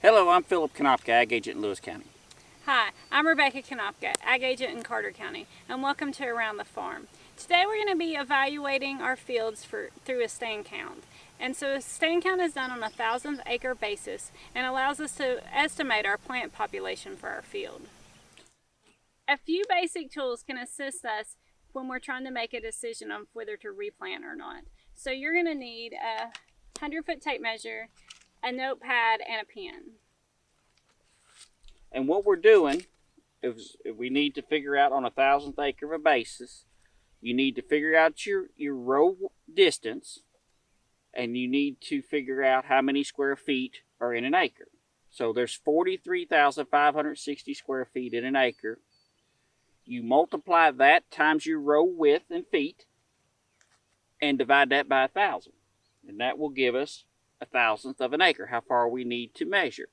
Hello, I'm Philip Konopka, Ag Agent in Lewis County. Hi, I'm Rebecca Konopka, Ag Agent in Carter County, and welcome to Around the Farm. Today we're going to be evaluating our fields through a stand count. And so a stand count is done on a 1,000th acre basis and allows us to estimate our plant population for our field. A few basic tools can assist us when we're trying to make a decision on whether to replant or not. So you're going to need a 100-foot tape measure, a notepad, and a pen. And what we're doing is we need to figure out on a 1,000th acre of a basis, you need to figure out your row distance, and you need to figure out how many square feet are in an acre. So there's 43,560 square feet in an acre. You multiply that times your row width in feet and divide that by 1,000. And that will give us 1,000th of an acre, how far we need to measure.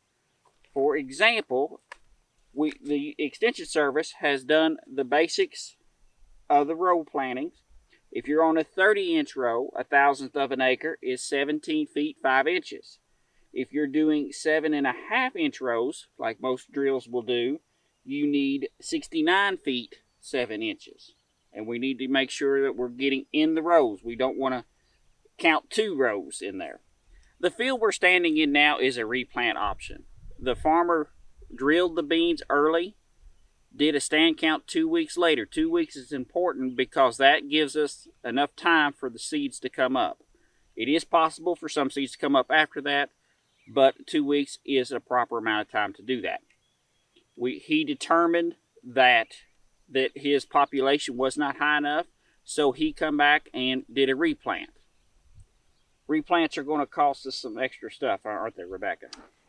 For example, the Extension Service has done the basics of the row plantings. If you're on a 30-inch row, 1,000th of an acre is 17 feet 5 inches. If you're doing 7.5-inch rows, like most drills will do, you need 69 feet 7 inches. And we need to make sure that we're getting in the rows. We don't want to count 2 rows in there. The field we're standing in now is a replant option. The farmer drilled the beans early, did a stand count 2 weeks later. 2 weeks is important because that gives us enough time for the seeds to come up. It is possible for some seeds to come up after that, but 2 weeks is a proper amount of time to do that. He determined that his population was not high enough, so he come back and did a replant. Replants are going to cost us some extra stuff, aren't they, Rebecca?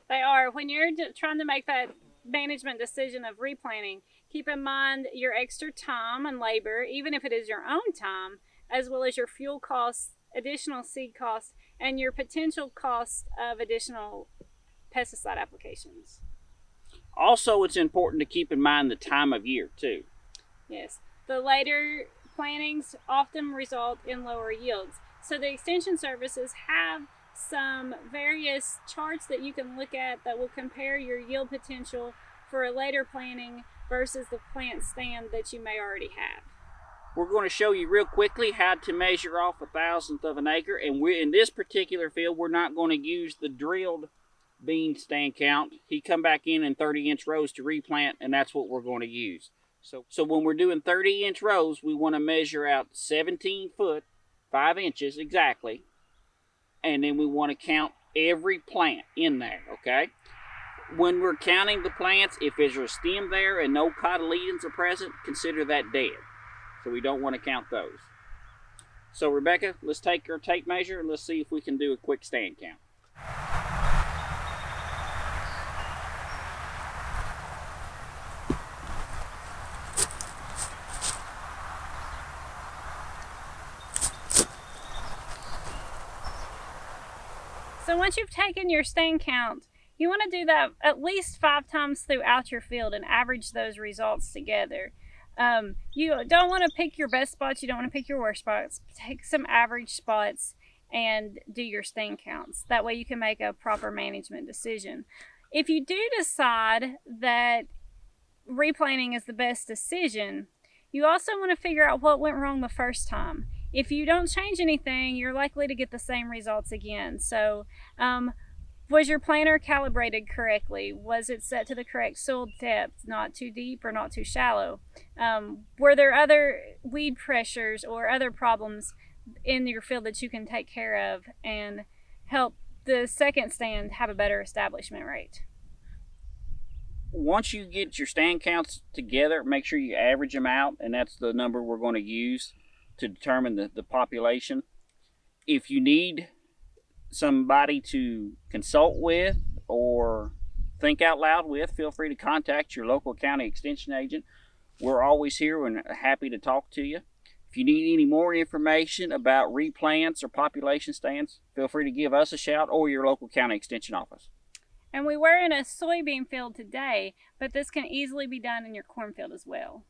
They are. When you're trying to make that management decision of replanting, keep in mind your extra time and labor, even if it is your own time, as well as your fuel costs, additional seed costs, and your potential cost of additional pesticide applications. Also, it's important to keep in mind the time of year, too. Yes. The later plantings often result in lower yields. So the Extension Services have some various charts that you can look at that will compare your yield potential for a later planting versus the plant stand that you may already have. We're going to show you real quickly how to measure off 1,000th of an acre, and in this particular field we're not going to use the drilled bean stand count. He come back in 30-inch rows to replant, and that's what we're going to use. So when we're doing 30-inch rows, we want to measure out 17 foot 5 inches exactly, and then we want to count every plant in there, okay? When we're counting the plants, if there's a stem there and no cotyledons are present, consider that dead. So we don't want to count those. So Rebecca, let's take our tape measure and let's see if we can do a quick stand count. So once you've taken your stand count, you want to do that at least 5 times throughout your field and average those results together. You don't want to pick your best spots, you don't want to pick your worst spots. Take some average spots and do your stand counts. That way you can make a proper management decision. If you do decide that replanting is the best decision, you also want to figure out what went wrong the first time. If you don't change anything, you're likely to get the same results again. So, was your planter calibrated correctly? Was it set to the correct soil depth, not too deep or not too shallow? Were there other weed pressures or other problems in your field that you can take care of and help the second stand have a better establishment rate? Once you get your stand counts together, make sure you average them out, and that's the number we're going to use to determine the population. If you need somebody to consult with or think out loud with, feel free to contact your local county extension agent. We're always here and happy to talk to you. If you need any more information about replants or population stands, feel free to give us a shout or your local county extension office. And we were in a soybean field today, but this can easily be done in your cornfield as well.